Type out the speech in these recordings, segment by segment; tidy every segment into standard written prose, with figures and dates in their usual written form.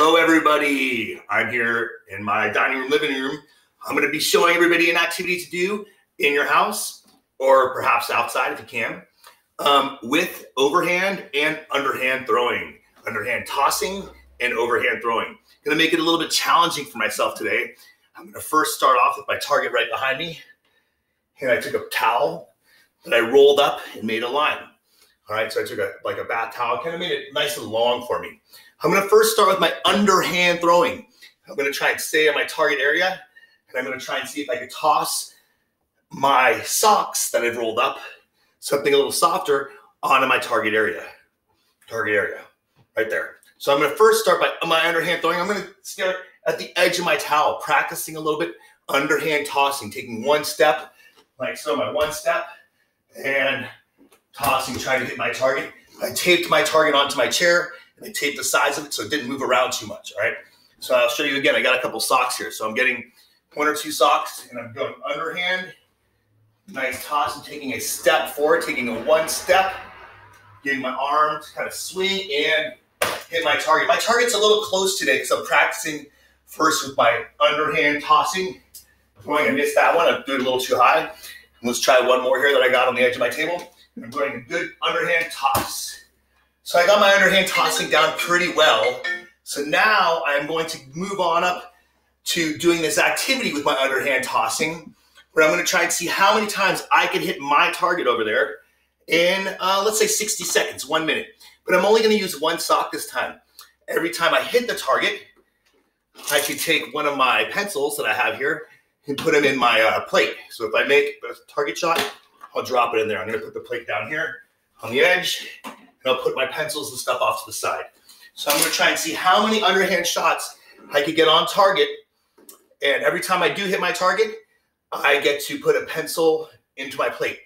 Hello, everybody. I'm here in my dining room, living room. I'm going to be showing everybody an activity to do in your house or perhaps outside if you can with overhand and underhand throwing, underhand tossing and overhand throwing. I'm going to make it a little bit challenging for myself today. I'm going to first start off with my target right behind me. And I took a towel that I rolled up and made a line. All right, so I took a bath towel, kind of made it nice and long for me. I'm going to first start with my underhand throwing. I'm going to try and stay on my target area, and I'm going to try and see if I can toss my socks that I've rolled up, something a little softer, onto my target area. Target area, right there. So I'm going to first start by my underhand throwing. I'm going to start at the edge of my towel, practicing a little bit underhand tossing, taking one step, like so, my one step, and tossing, trying to hit my target. I taped my target onto my chair, and I taped the sides of it so it didn't move around too much, all right? So I'll show you again. I got a couple socks here. So I'm getting one or two socks, and I'm going underhand, nice toss, and taking a step forward, taking a one step, getting my arms kind of swing and hit my target. My target's a little close today because I'm practicing first with my underhand tossing. I missed that one. I'm doing a little too high. Let's try one more here that I got on the edge of my table. I'm doing a good underhand toss. So I got my underhand tossing down pretty well. So now I'm going to move on up to doing this activity with my underhand tossing, where I'm going to try and see how many times I can hit my target over there in, let's say 60 seconds, 1 minute. But I'm only going to use one sock this time. Every time I hit the target, I can take one of my pencils that I have here and put them in my plate. So if I make a target shot, I'll drop it in there. I'm going to put the plate down here on the edge, and I'll put my pencils and stuff off to the side. So I'm going to try and see how many underhand shots I could get on target. And every time I do hit my target, I get to put a pencil into my plate.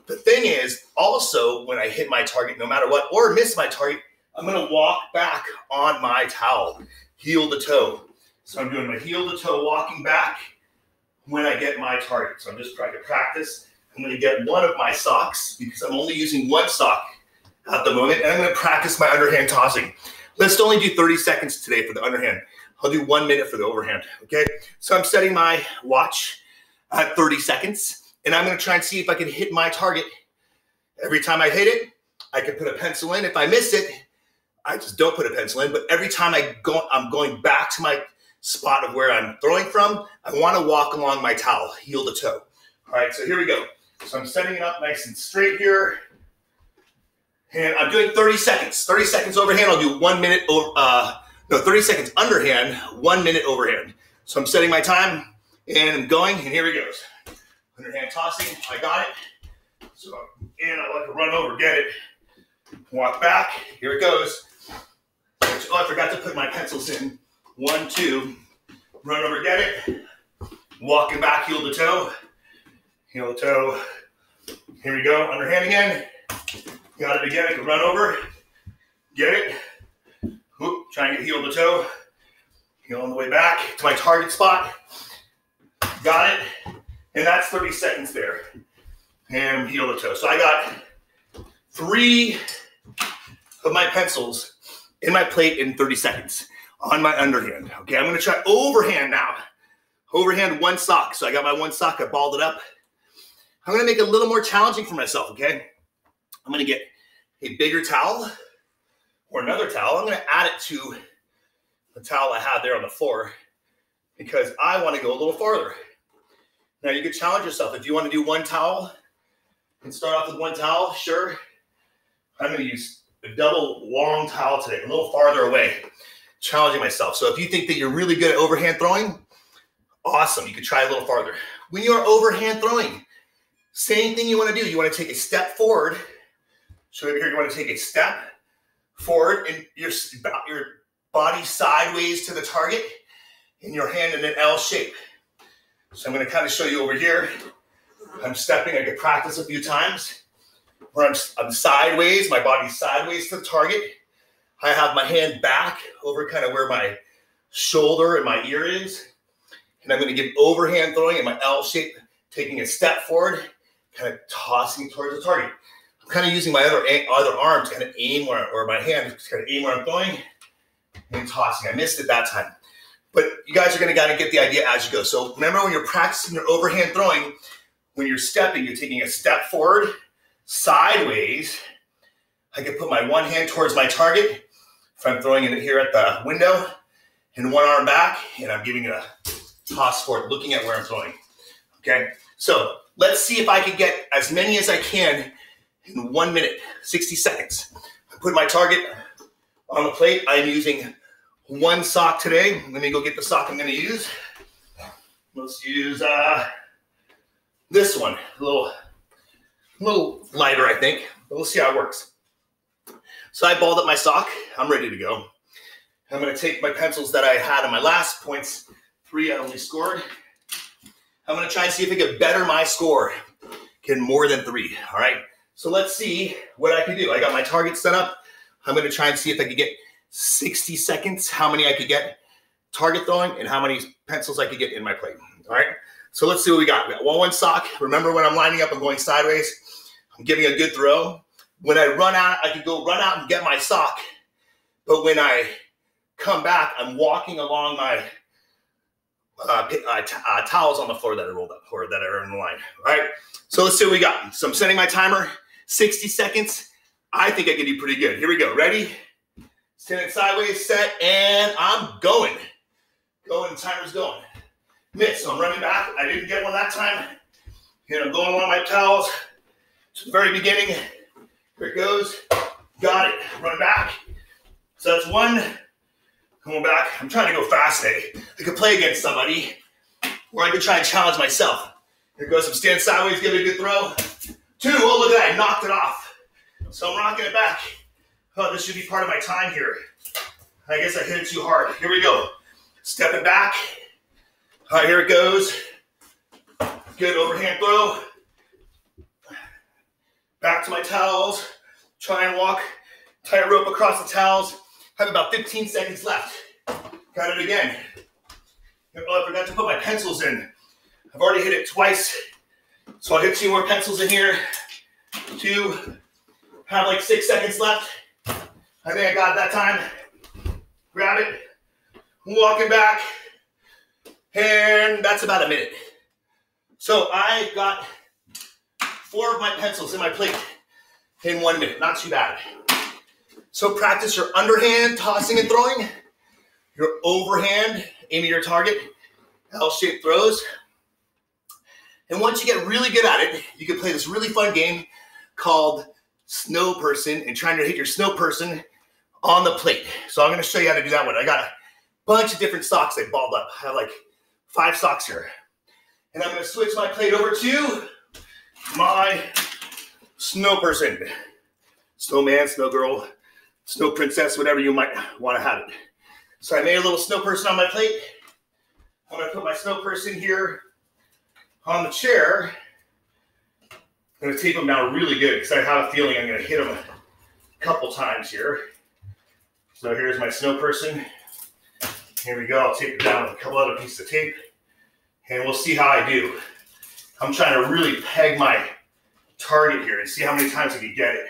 The thing is, also, when I hit my target, no matter what, or miss my target, I'm going to walk back on my towel, heel to toe. So I'm doing my heel to toe walking back when I get my target. So I'm just trying to practice. I'm going to get one of my socks because I'm only using one sock at the moment, and I'm going to practice my underhand tossing. Let's only do 30 seconds today for the underhand. I'll do 1 minute for the overhand, okay? So I'm setting my watch at 30 seconds, and I'm going to try and see if I can hit my target. Every time I hit it, I can put a pencil in. If I miss it, I just don't put a pencil in, but every time I'm going back to my spot of where I'm throwing from, I want to walk along my towel, heel to toe. All right, so here we go. So I'm setting it up nice and straight here. And I'm doing 30 seconds. 30 seconds overhand, I'll do 1 minute, 30 seconds underhand, 1 minute overhand. So I'm setting my time, and I'm going, and here it goes. Underhand tossing, I got it. So, and I like to run over, get it. Walk back, here it goes. Oh, I forgot to put my pencils in. 1, 2, run over, get it. Walking back, heel to toe. Heel to toe. Here we go, underhand again. Got it again, I can run over. Get it. Whoop, try and get heel to toe. Heel on the way back to my target spot. Got it. And that's 30 seconds there. And heel to toe. So I got 3 of my pencils in my plate in 30 seconds on my underhand. Okay, I'm going to try overhand now. Overhand, one sock. So I got my one sock, I balled it up. I'm going to make it a little more challenging for myself, okay? I'm going to get a bigger towel or another towel. I'm going to add it to the towel I have there on the floor because I want to go a little farther. Now, you can challenge yourself. If you want to do one towel and start off with one towel, sure. I'm going to use a double long towel today, a little farther away, challenging myself. So if you think that you're really good at overhand throwing, awesome. You can try a little farther. When you're overhand throwing, same thing you want to do. You want to take a step forward. So over here, you want to take a step forward and your body sideways to the target and your hand in an L shape. So I'm going to kind of show you over here. I'm stepping. I could practice a few times where I'm sideways. My body's sideways to the target. I have my hand back over kind of where my shoulder and my ear is. And I'm going to give overhand throwing in my L shape, taking a step forward, kind of tossing towards the target. I'm kind of using my other arm to kind of aim where my hand, kind of aim where I'm going, and tossing. I missed it that time. But you guys are gonna gotta get the idea as you go. So remember when you're practicing your overhand throwing, when you're stepping, you're taking a step forward, sideways. I can put my one hand towards my target. If I'm throwing it here at the window, and one arm back, and I'm giving it a toss forward, looking at where I'm throwing. Okay, so let's see if I can get as many as I can in 1 minute, 60 seconds. I put my target on the plate. I'm using one sock today. Let me go get the sock I'm gonna use. Let's use this one, a little lighter, I think. But we'll see how it works. So I balled up my sock. I'm ready to go. I'm gonna take my pencils that I had in my last points. 3 I only scored. I'm gonna try and see if I can better my score. Get more than 3, all right? So let's see what I can do. I got my target set up. I'm gonna try and see if I can get 60 seconds, how many I could get target throwing and how many pencils I could get in my plate, all right? So let's see what we got. We got one sock. Remember when I'm lining up, I'm going sideways. I'm giving a good throw. When I run out, I could go run out and get my sock. But when I come back, I'm walking along my towels on the floor that I rolled up or that are in the line, all right? So let's see what we got. So I'm setting my timer, 60 seconds. I think I can do pretty good. Here we go, ready? Standing sideways, set, and I'm going. Going, timer's going. Miss, so I'm running back. I didn't get one that time. And I'm going along my towels to the very beginning. Here it goes. Got it. Run back. So that's one. Going back. I'm trying to go fast today. I could play against somebody, or I could try and challenge myself. Here goes. I'm standing sideways, give it a good throw. 2. Oh, look at that. I knocked it off. So I'm rocking it back. Oh, this should be part of my time here. I guess I hit it too hard. Here we go. Stepping back. All right, here it goes. Good overhand throw. Back to my towels. Try and walk tightrope across the towels. Have about 15 seconds left. Got it again. Oh, I forgot to put my pencils in. I've already hit it twice. So I'll hit 2 more pencils in here. 2. Have like 6 seconds left. I think I got it that time. Grab it. Walking back. And that's about a minute. So I got 4 of my pencils in my plate in 1 minute. Not too bad. So practice your underhand tossing and throwing, your overhand aiming your target, L-shaped throws. And once you get really good at it, you can play this really fun game called Snow Person and trying to hit your snow person on the plate. So I'm going to show you how to do that one. I got a bunch of different socks I balled up. I have like 5 socks here. And I'm going to switch my plate over to my snow person. Snowman, snow girl, snow princess, whatever you might want to have it. So I made a little snow person on my plate. I'm going to put my snow person here on the chair. I'm going to tape them down really good because I have a feeling I'm going to hit them a couple times here. So here's my snow person. Here we go. I'll tape it down with a couple other pieces of tape. And we'll see how I do. I'm trying to really peg my target here and see how many times I can get it.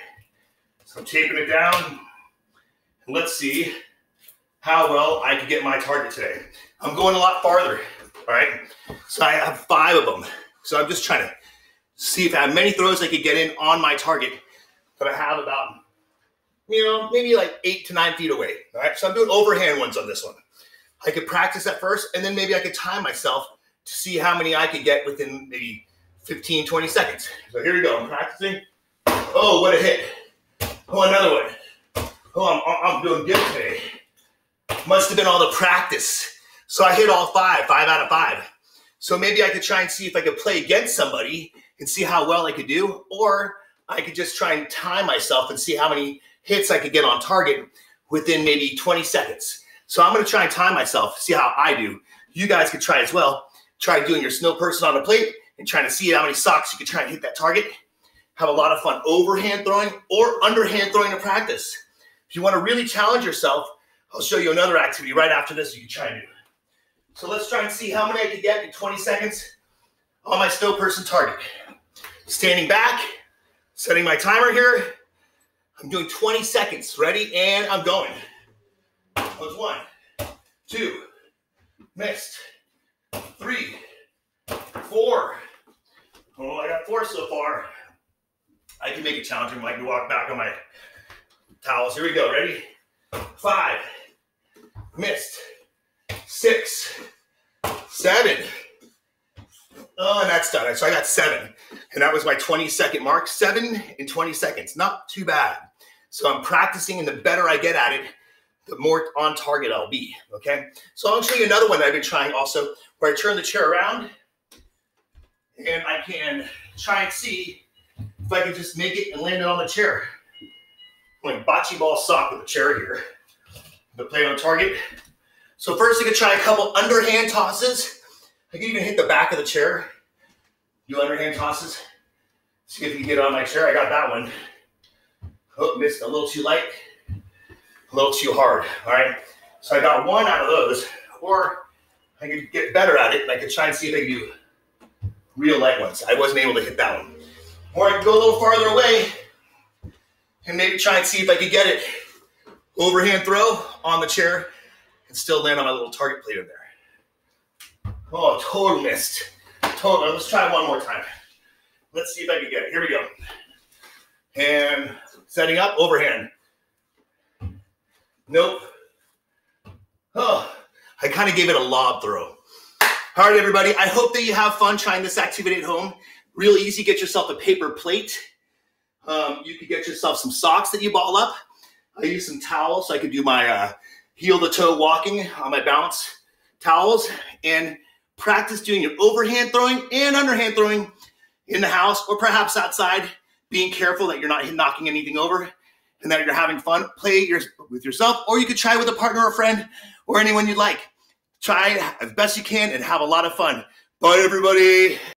So I'm taping it down. And let's see how well I can get my target today. I'm going a lot farther, all right? So I have 5 of them. So I'm just trying to see if I have many throws I could get in on my target, but I have about, maybe like 8 to 9 feet away, all right? So I'm doing overhand ones on this one. I could practice at first, and then maybe I could time myself to see how many I could get within maybe 15, 20 seconds. So here we go, I'm practicing. Oh, what a hit. Oh, another one. Oh, I'm doing good today. Must have been all the practice. So I hit all 5 out of 5. So maybe I could try and see if I could play against somebody and see how well I could do, or I could just try and time myself and see how many hits I could get on target within maybe 20 seconds. So I'm going to try and time myself, see how I do. You guys could try as well. Try doing your snow person on a plate and trying to see how many socks you can try and hit that target. Have a lot of fun overhand throwing or underhand throwing to practice. If you want to really challenge yourself, I'll show you another activity right after this you can try and do. So let's try and see how many I can get in 20 seconds on my snow person target. Standing back, setting my timer here. I'm doing 20 seconds. Ready? And I'm going. That was 1, 2, missed, 3, 4. Oh, I got 4 so far. I can make it challenging. I can walk back on my towels. Here we go. Ready? 5, missed, 6, 7. Oh, and that's done. So I got 7. And that was my 20-second mark. 7 in 20 seconds. Not too bad. So I'm practicing, and the better I get at it, the more on target I'll be. Okay? So I'll show you another one that I've been trying also, where I turn the chair around, and I can try and see if I can just make it and land it on the chair. I'm like bocce ball sock with the chair here. The play on target. So first I could try a couple underhand tosses. I can even hit the back of the chair. Do underhand tosses. See if you can get on my chair. I got that one. Oh, missed a little too light. A little too hard. All right. So I got 1 out of those. Or I could get better at it, and I could try and see if I can do real light ones. I wasn't able to hit that one. Or I could go a little farther away and maybe try and see if I could get it. Overhand throw on the chair and still land on my little target plate in there. Oh, total missed. Total. Let's try one more time. Let's see if I can get it. Here we go. And setting up, overhand. Nope. Oh, I kind of gave it a lob throw. All right, everybody. I hope that you have fun trying this activity at home. Real easy. Get yourself a paper plate. You could get yourself some socks that you ball up. I use some towels so I could do my heel to toe walking on my bounce towels, and practice doing your overhand throwing and underhand throwing in the house or perhaps outside, being careful that you're not knocking anything over and that you're having fun. Play with yourself, or you could try with a partner or a friend or anyone you'd like. Try as best you can and have a lot of fun. Bye, everybody.